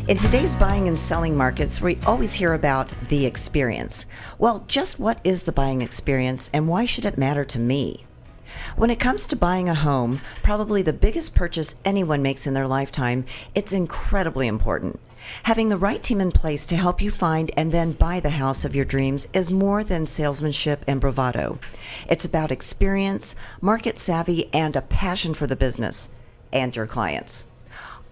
In today's buying and selling markets, we always hear about the experience. Well, just what is the buying experience and why should it matter to me? When it comes to buying a home, probably the biggest purchase anyone makes in their lifetime, it's incredibly important. Having the right team in place to help you find and then buy the house of your dreams is more than salesmanship and bravado. It's about experience, market savvy, and a passion for the business and your clients.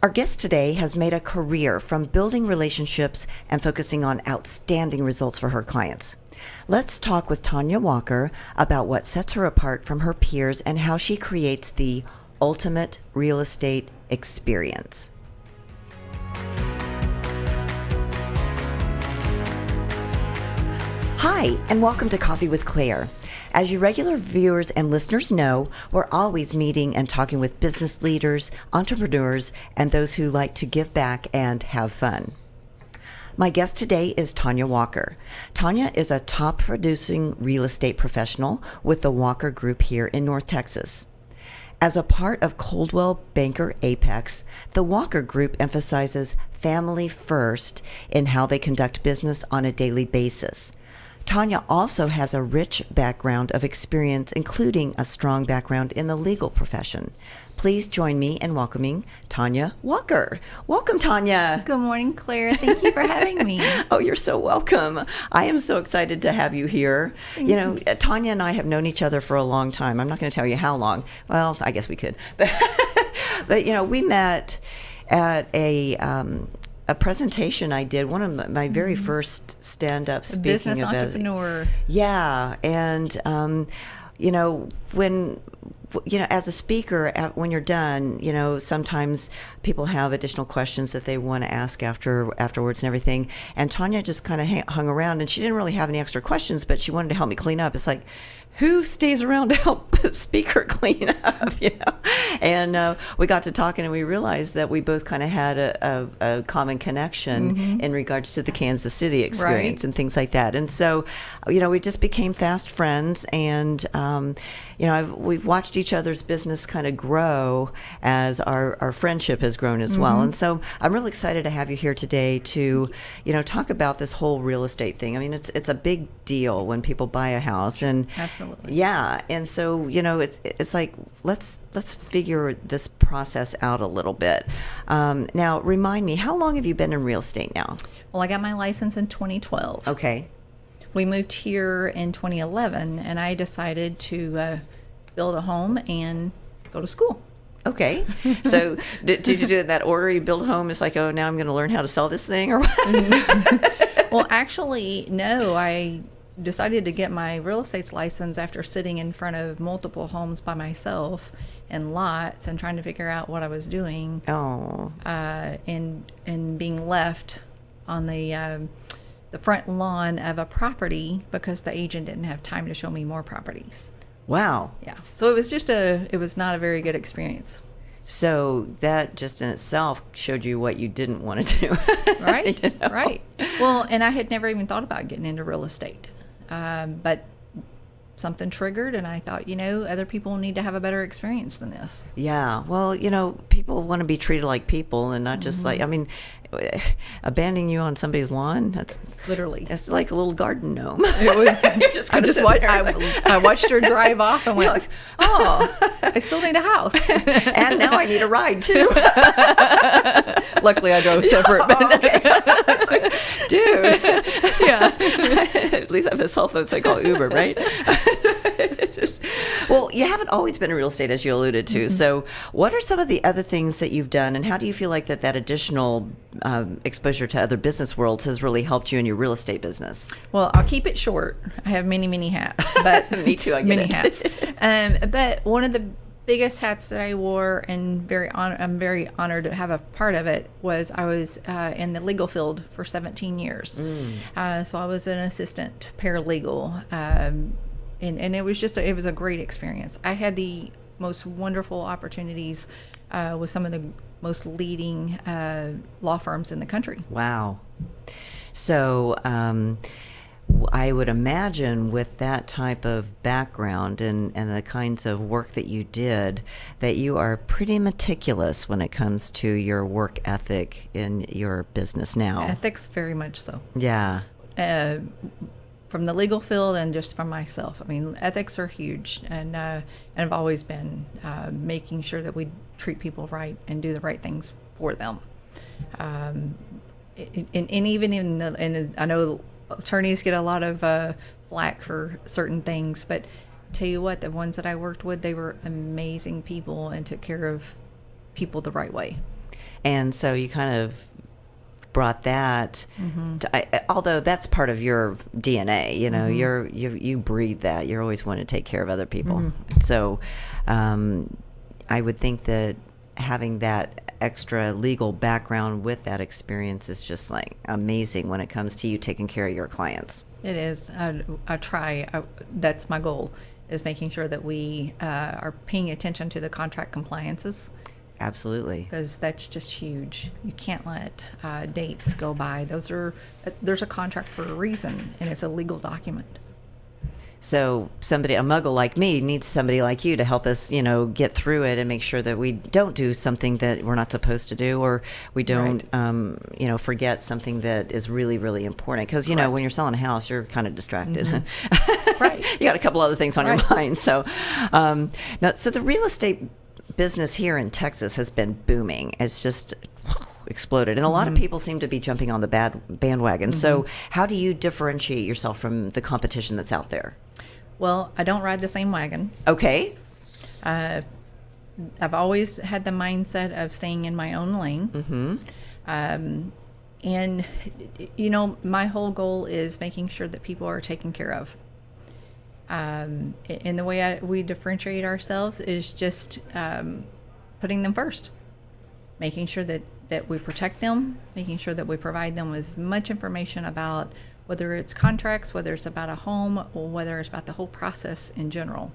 Our guest today has made a career from building relationships and focusing on outstanding results for her clients. Let's talk with Tonya Walker about what sets her apart from her peers and how she creates the ultimate real estate experience. Hi, and welcome to Coffee with Claire. As you regular viewers and listeners know, we're always meeting and talking with business leaders, entrepreneurs, and those who like to give back and have fun. My guest today is Tonya Walker. Tonya is a top producing real estate professional with the Walker Group here in North Texas. As a part of Coldwell Banker Apex, the Walker Group emphasizes family first in how they conduct business on a daily basis. Tonya also has a rich background of experience, including a strong background in the legal profession. Please join me in welcoming Tonya Walker. Welcome, Tonya. Good morning, Claire. Thank you for having me. Oh, you're so welcome. I am so excited to have you here. You know, Tonya and I have known each other for a long time. I'm not going to tell you how long. Well, I guess we could. But you know, we met at a presentation I did, one of my very first stand-up speaking business event. entrepreneur. Yeah, and you know, when as a speaker, when you're done, you know, sometimes people have additional questions that they want to ask afterwards and everything. And Tonya just kind of hung around, and she didn't really have any extra questions, but she wanted to help me clean up. It's like, who stays around to help speaker clean up, you know? And we got to talking, and we realized that we both kind of had a common connection in regards to the Kansas City experience, right, and things like that. And so, you know, we just became fast friends, and you know, we've watched each other's business kind of grow as our friendship has grown as well. And so I'm really excited to have you here today to, you know, talk about this whole real estate thing. I mean, it's a big deal when people buy a house, and Absolutely. Yeah, and so, you know, it's like let's figure this process out a little bit. Now, remind me, how long have you been in real estate now? Well, I got my license in 2012. Okay. We moved here in 2011, and I decided to build a home and go to school. Okay. So did you do it in that order? You build a home, it's like, oh, now I'm going to learn how to sell this thing, or what? Well, actually, no, I decided to get my real estate license after sitting in front of multiple homes by myself and lots and trying to figure out what I was doing. Oh. And being left on the front lawn of a property because the agent didn't have time to show me more properties. Wow. Yeah. So it was not a very good experience. So that just in itself showed you what you didn't want to do. Right. You know? Right. Well, and I had never even thought about getting into real estate. But something triggered, and I thought, you know, other people need to have a better experience than this. Yeah. Well, you know, people want to be treated like people and not just like, I mean, abandoning you on somebody's lawn, that's literally, it's like a little garden gnome. It was. I watched her drive off and went, like, oh, I still need a house. And now I need a ride too. Luckily I drove separate. Oh, okay. Like, dude. Yeah. At least I have a cell phone, so I call Uber, right? Well, you haven't always been in real estate, as you alluded to. So what are some of the other things that you've done, and how do you feel like that additional exposure to other business worlds has really helped you in your real estate business? Well, I'll keep it short. I have many hats. But Me too, I get many it. hats. But one of the biggest hats that I wore, and I'm very honored to have a part of it, was I was in the legal field for 17 years. So I was an assistant paralegal, and it was it was a great experience. I had the most wonderful opportunities with some of the most leading law firms in the country. Wow. So I would imagine with that type of background and the kinds of work that you did, that you are pretty meticulous when it comes to your work ethic in your business now. Ethics, very much so. Yeah. From the legal field and just from myself. I mean, ethics are huge, and I've always been making sure that we treat people right and do the right things for them. And even and I know attorneys get a lot of flack for certain things, but tell you what, the ones that I worked with, they were amazing people and took care of people the right way. And so you kind of brought that although that's part of your DNA, you know, you breathe that. You're always wanting to take care of other people. So I would think that having that extra legal background with that experience is just like amazing when it comes to you taking care of your clients. It is. I try. That's my goal, is making sure that we are paying attention to the contract compliances. Absolutely. Because that's just huge. You can't let dates go by. There's a contract for a reason, and it's a legal document. So a muggle like me needs somebody like you to help us, you know, get through it and make sure that we don't do something that we're not supposed to do, or we don't, you know, forget something that is really, really important. Because, you know, when you're selling a house, you're kind of distracted. Right. You got a couple other things on your mind. So, now, so the real estate business here in Texas has been booming. It's just exploded, and a lot of people seem to be jumping on the bandwagon. So how do you differentiate yourself from the competition that's out there? Well, I don't ride the same wagon. Okay. I've always had the mindset of staying in my own lane. And, you know, my whole goal is making sure that people are taken care of. And the way we differentiate ourselves is just putting them first, making sure that we protect them, making sure that we provide them with as much information about whether it's contracts, whether it's about a home, or whether it's about the whole process in general.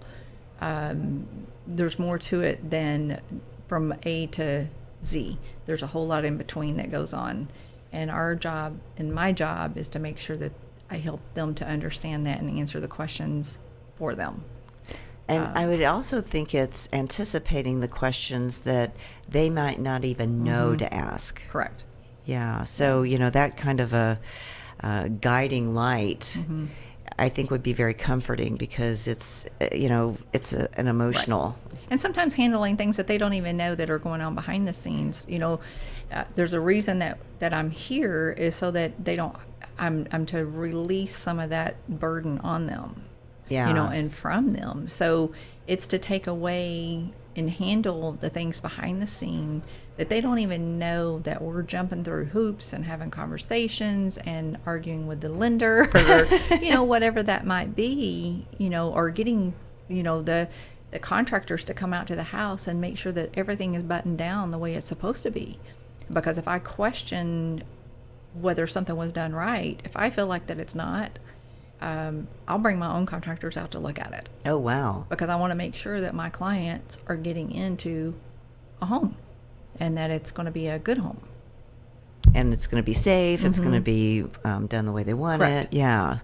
There's more to it than from A to Z. There's a whole lot in between that goes on. And our job, and my job, is to make sure that I help them to understand that and answer the questions for them. And I would also think it's anticipating the questions that they might not even know to ask. Correct. Yeah. So, you know, that kind of a guiding light, I think, would be very comforting, because it's, you know, it's an emotional. Right. And sometimes handling things that they don't even know that are going on behind the scenes. You know, there's a reason that I'm here, is so that they don't, I'm to release some of that burden on them. Yeah. You know, and from them. So it's to take away and handle the things behind the scene that they don't even know, that we're jumping through hoops and having conversations and arguing with the lender, or, you know, whatever that might be, you know, or getting, you know, the contractors to come out to the house and make sure that everything is buttoned down the way it's supposed to be. Because if I question whether something was done right, if I feel like that it's not, I'll bring my own contractors out to look at it. Oh, wow. Because I want to make sure that my clients are getting into a home, and that it's going to be a good home. And it's going to be safe. It's going to be done the way they want Correct. it. Yeah.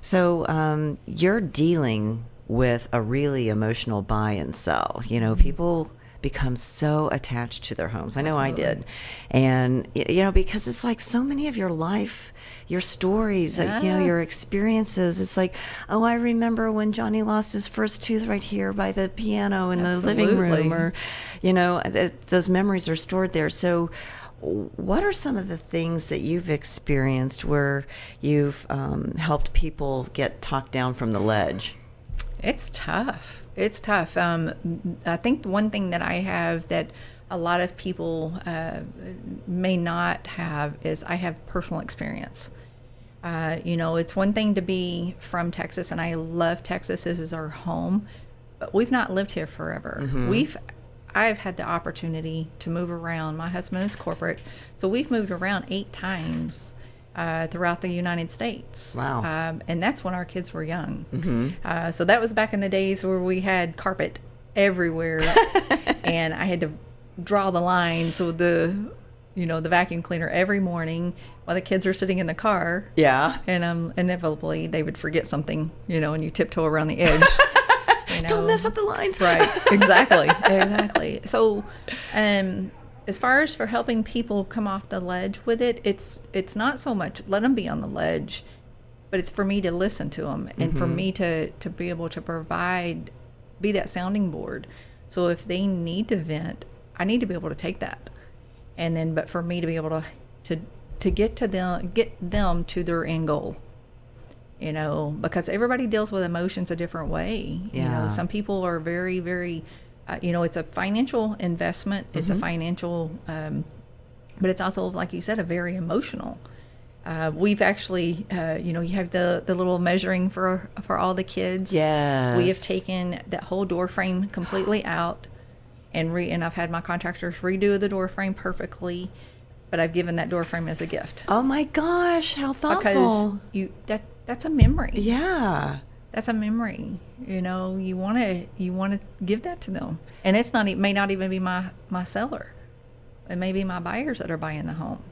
So you're dealing with a really emotional buy and sell. You know, people become so attached to their homes. I know Absolutely. I did. And, you know, because it's like so many of your life, your stories, you know, your experiences. It's like, oh, I remember when Johnny lost his first tooth right here by the piano in the living room, or, you know, those memories are stored there. So what are some of the things that you've experienced where you've helped people get talked down from the ledge? It's tough. It's tough. I think one thing that I have that a lot of people may not have is I have personal experience. You know, it's one thing to be from Texas, and I love Texas. This is our home. but we've not lived here forever. I've had the opportunity to move around. My husband is corporate, so we've moved around 8 times throughout the United States. Wow. And that's when our kids were young. So that was back in the days where we had carpet everywhere, and I had to draw the lines with the vacuum cleaner every morning while the kids are sitting in the car. Yeah. And inevitably they would forget something, and you tiptoe around the edge. Don't mess up the lines. Right. Exactly. So, as far as for helping people come off the ledge with it, it's not so much let them be on the ledge, but it's for me to listen to them and for me to be able to be that sounding board. So if they need to vent, I need to be able to take that. And then, but for me to be able to get them to their end goal. Because everybody deals with emotions a different way. Yeah. Some people are very, very, it's a financial investment. It's a financial, but it's also, like you said, a very emotional. We've actually, you have the little measuring for all the kids. Yes. We have taken that whole door frame completely out, and I've had my contractors redo the door frame perfectly. But I've given that door frame as a gift. Oh my gosh, how thoughtful! Because that's a memory. Yeah, that's a memory. You want to give that to them, and it may not even be my seller. It may be my buyers that are buying the home.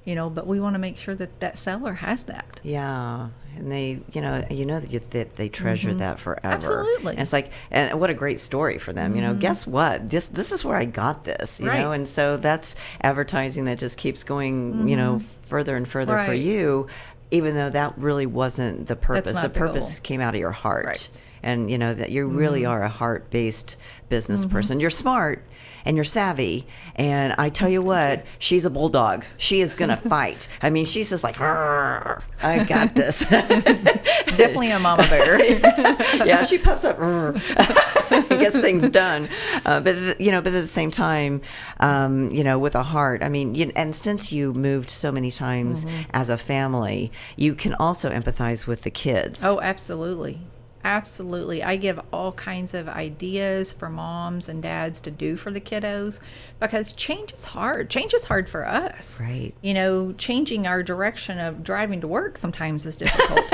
But we want to make sure that seller has that. Yeah, and they, that they treasure that forever. Absolutely. And it's like, and what a great story for them. Guess what? This is where I got this. You know, and so that's advertising that just keeps going. Further and further for you, even though that really wasn't the purpose. The purpose goal. came out of your heart. Right. And that you really are a heart-based business person. You're smart and you're savvy, and I tell you what, she's a bulldog. She is gonna fight. I mean, she's just like, "Arr, I got this." Definitely a mama bear. Yeah, she puffs up, and gets things done. But at the same time, with a heart. I mean, and since you moved so many times as a family, you can also empathize with the kids. Oh, absolutely. Absolutely. I give all kinds of ideas for moms and dads to do for the kiddos, because change is hard. Change is hard for us. Right. Changing our direction of driving to work sometimes is difficult.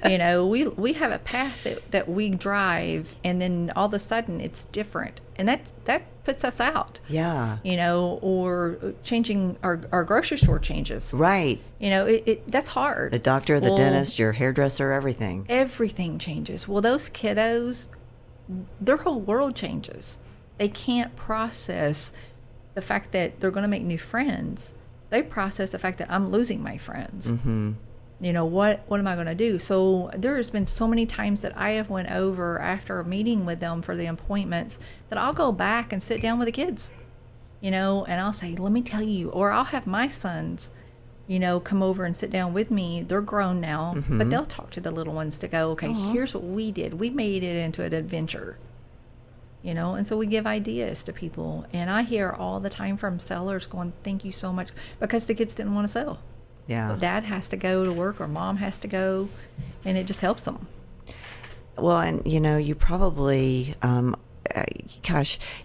We have a path that we drive, and then all of a sudden it's different. And that puts us out. Yeah. Or changing our grocery store changes. Right. That's hard. The doctor, the dentist, your hairdresser, everything. Everything changes. Well, those kiddos, their whole world changes. They can't process the fact that they're going to make new friends. They process the fact that I'm losing my friends. What am I going to do? So there's been so many times that I have went over after meeting with them for the appointments that I'll go back and sit down with the kids, and I'll say, let me tell you, or I'll have my sons, come over and sit down with me. They're grown now, but they'll talk to the little ones to go, okay, here's what we did. We made it into an adventure, and so we give ideas to people. And I hear all the time from sellers going, thank you so much, because the kids didn't want to sell. Yeah. But dad has to go to work, or mom has to go, and it just helps them. Well, and you probably,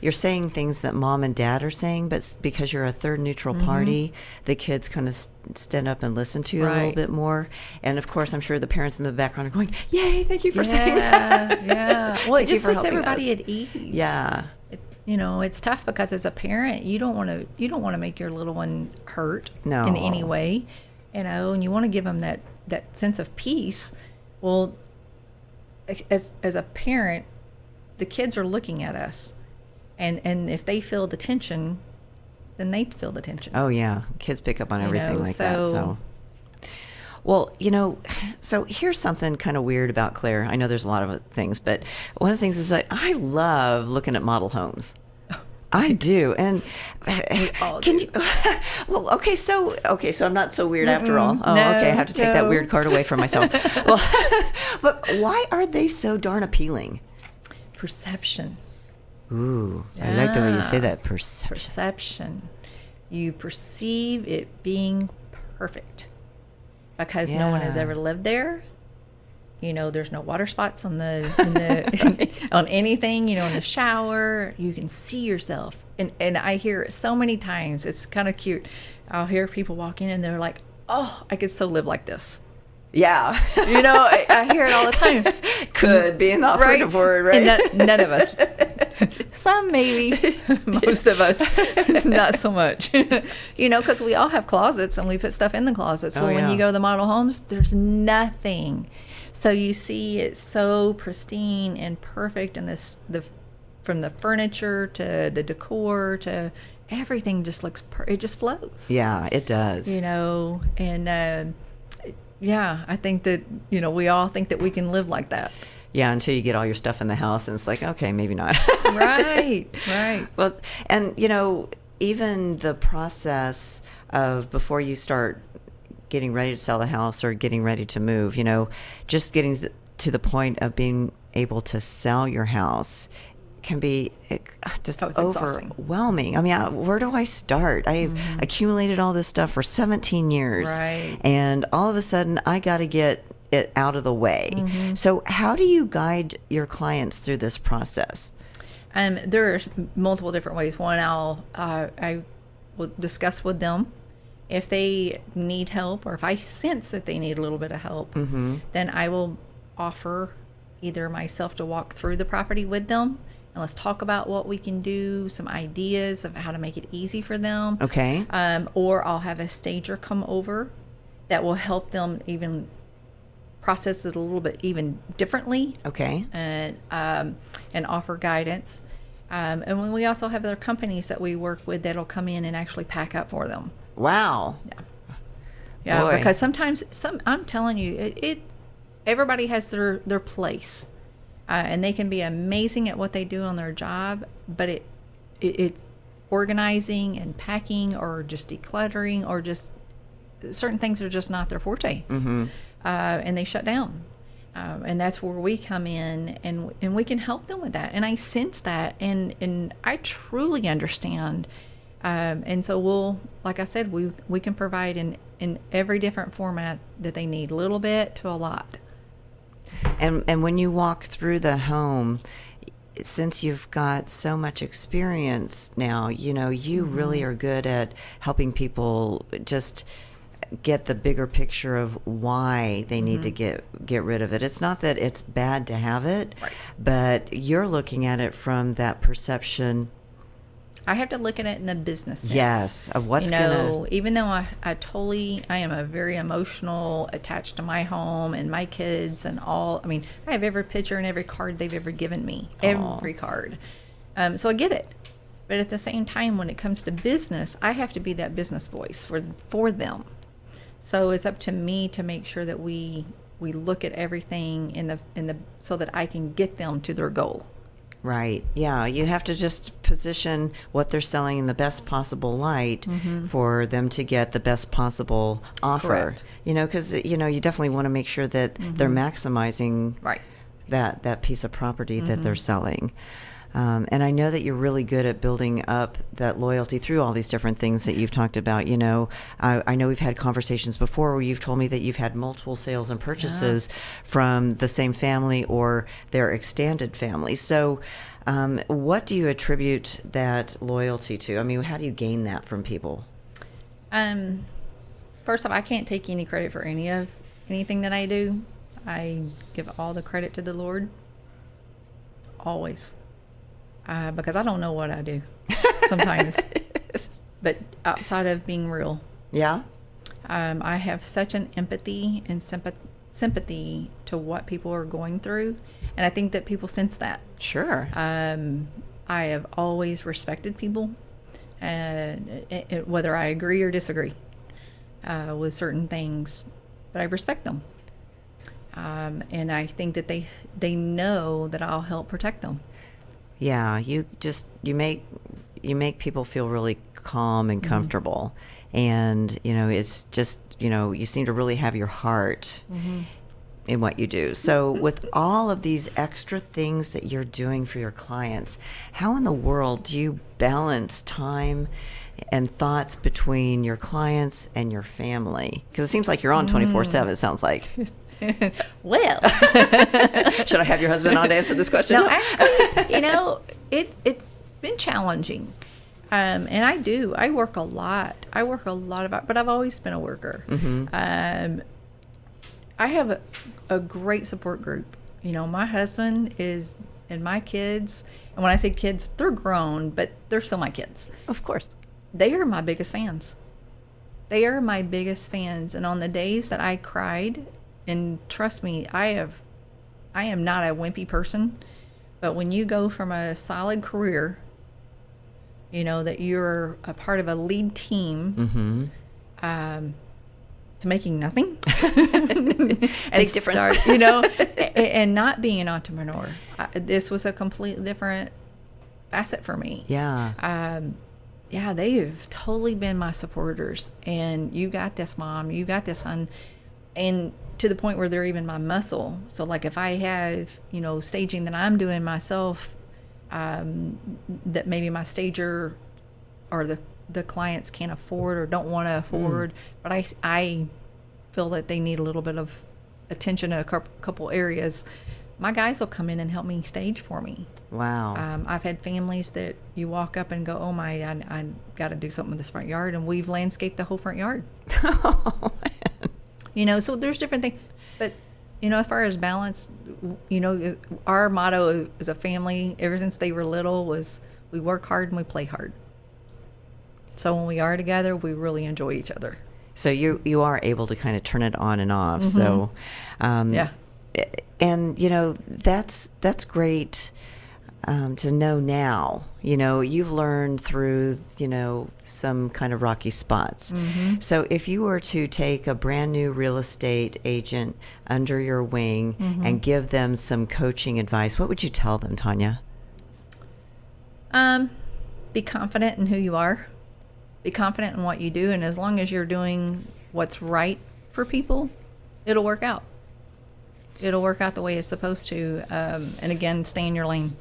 you're saying things that mom and dad are saying, but because you're a third neutral party, the kids kind of stand up and listen to you a little bit more. And of course, I'm sure the parents in the background are going, "Yay! Thank you for saying that." Yeah. Well, it just puts everybody at ease. Yeah. It's tough because as a parent, you don't want to make your little one hurt in any way. And you want to give them that sense of peace. Well, as a parent, the kids are looking at us, and if they feel the tension, then they feel the tension. Oh yeah, kids pick up on everything that. So, well, so here's something kind of weird about Claire. I know there's a lot of things, but one of the things is that I love looking at model homes. I do, and can you? Well, okay, so I'm not so weird after all. Oh, okay, I have to take that weird card away from myself. Well, but why are they so darn appealing? Perception. Ooh, I like the way you say that. Perception. You perceive it being perfect because no one has ever lived there. There's no water spots on the on anything, in the shower. You can see yourself. And I hear it so many times. It's kind of cute. I'll hear people walk in and they're like, "Oh, I could so live like this." Yeah. I hear it all the time. Could be an operative word, right? And none of us. Some maybe. Most of us, not so much. Because we all have closets and we put stuff in the closets. Well, when you go to the model homes, there's nothing. So you see it so pristine and perfect, and from the furniture to the decor to everything just looks, it just flows. Yeah, it does. And yeah, I think that, we all think that we can live like that. Yeah, until you get all your stuff in the house and it's like, okay, maybe not. Right. Well, and, even the process of before you start getting ready to sell the house or getting ready to move, just getting to the point of being able to sell your house can be just overwhelming. I mean, where do I start? I've accumulated all this stuff for 17 years. Right. And all of a sudden, I got to get it out of the way. So how do you guide your clients through this process? There are multiple different ways. One, I will discuss with them if they need help, or if I sense that they need a little bit of help, then I will offer either myself to walk through the property with them, and let's talk about what we can do, some ideas of how to make it easy for them. Okay. Or I'll have a stager come over that will help them even process it a little bit even differently. Okay. And offer guidance. And when we also have other companies that we work with that'll come in and actually pack up for them. Wow. Yeah. Boy. Because sometimes I'm telling you, everybody has their place, and they can be amazing at what they do on their job, but it's organizing and packing, or just decluttering, or just certain things are just not their forte, and they shut down. And that's where we come in, and we can help them with that. And I sense that, and I truly understand. And so we'll, like I said, we can provide in every different format that they need, a little bit to a lot. And when you walk through the home, since you've got so much experience now, you really are good at helping people just get the bigger picture of why they need to get rid of it. It's not that it's bad to have it, right, but you're looking at it from that perception. I have to look at it in the business sense. Yes, of what's even though I am a very emotional, attached to my home and my kids and all. I mean, I have every picture and every card they've ever given me, every card. So I get it. But at the same time, when it comes to business, I have to be that business voice for them. So it's up to me to make sure that we look at everything in the so that I can get them to their goal. Right. Yeah. You have to just position what they're selling in the best possible light for them to get the best possible offer. Correct. Because, you definitely want to make sure that they're maximizing that piece of property that they're selling. And I know that you're really good at building up that loyalty through all these different things that you've talked about. I know we've had conversations before where you've told me that you've had multiple sales and purchases from the same family or their extended family. So what do you attribute that loyalty to? I mean, how do you gain that from people? First off, I can't take any credit for anything that I do. I give all the credit to the Lord. Always. Because I don't know what I do sometimes. But outside of being real. Yeah. I have such an empathy and sympathy to what people are going through. And I think that people sense that. Sure. I have always respected people, whether I agree or disagree with certain things. But I respect them. And I think that they know that I'll help protect them. Yeah, you make people feel really calm and comfortable, and it's just you seem to really have your heart in what you do. So with all of these extra things that you're doing for your clients, how in the world do you balance time and thoughts between your clients and your family? Because it seems like you're on 24/7. It sounds like. Well, should I have your husband on to answer this question? no, actually, it's been challenging. And I work a lot. But I've always been a worker. I have a great support group. My husband is, and my kids, and when I say kids, they're grown, but they're still my kids. Of course. They are my biggest fans. And on the days that I cried, and trust me, I am not a wimpy person, but when you go from a solid career, that you're a part of a lead team, to making nothing, and big difference. and not being an entrepreneur. This was a completely different facet for me. Yeah. Yeah, they have totally been my supporters. And you got this, Mom. You got this, son. And to the point where they're even my muscle. So, like, if I have, staging that I'm doing myself, that maybe my stager or the clients can't afford or don't want to afford, but I feel that they need a little bit of attention in a couple areas, my guys will come in and help me stage for me. Wow. I've had families that you walk up and go, oh my, I got to do something with this front yard, and we've landscaped the whole front yard. Oh, man. So there's different things, but as far as balance, our motto as a family ever since they were little was we work hard and we play hard. So when we are together, we really enjoy each other. So you are able to kind of turn it on and off. So, yeah. And that's great to know now. You've learned through some kind of rocky spots. So if you were to take a brand new real estate agent under your wing and give them some coaching advice, what would you tell them, Tonya? Be confident in who you are. Be confident in what you do, and as long as you're doing what's right for people, it'll work out. It'll work out the way it's supposed to. And again, stay in your lane.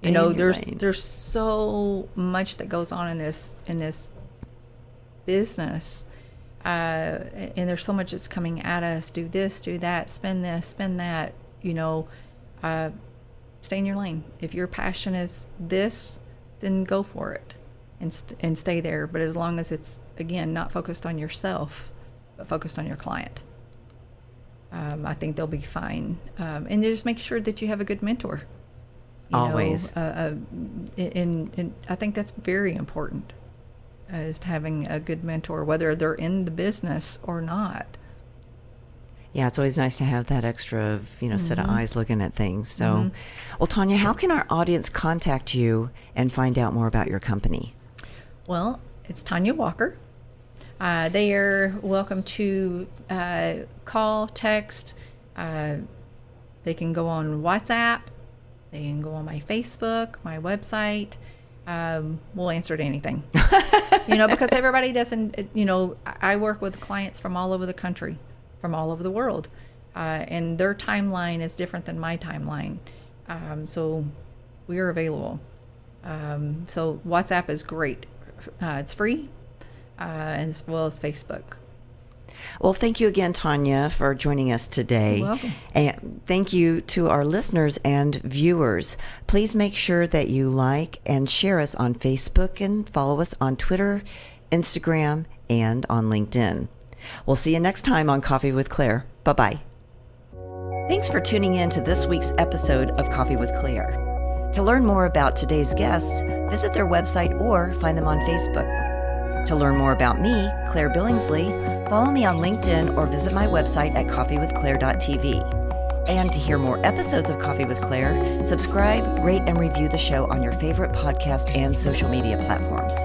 There's so much that goes on in this business, and there's so much that's coming at us. Do this, do that, spend this, spend that. Stay in your lane. If your passion is this, then go for it. And stay there, but as long as it's, again, not focused on yourself, but focused on your client, I think they'll be fine. And just make sure that you have a good mentor. Always. And I think that's very important, is having a good mentor, whether they're in the business or not. Yeah, it's always nice to have that extra, set of eyes looking at things. So, well, Tonya, how can our audience contact you and find out more about your company? Well, it's Tonya Walker. They are welcome to call, text. They can go on WhatsApp. They can go on my Facebook, my website. We'll answer to anything. Because everybody doesn't, I work with clients from all over the country, from all over the world. And their timeline is different than my timeline. So we are available. So WhatsApp is great. It's free, and as well as Facebook. Well, thank you again, Tonya, for joining us today. You're welcome. And thank you to our listeners and viewers. Please make sure that you like and share us on Facebook and follow us on Twitter, Instagram, and on LinkedIn. We'll see you next time on Coffee with Claire. Bye-bye. Thanks for tuning in to this week's episode of Coffee with Claire. To learn more about today's guests, visit their website or find them on Facebook. To learn more about me, Claire Billingsley, follow me on LinkedIn or visit my website at coffeewithclaire.tv. And to hear more episodes of Coffee with Claire, subscribe, rate, and review the show on your favorite podcast and social media platforms.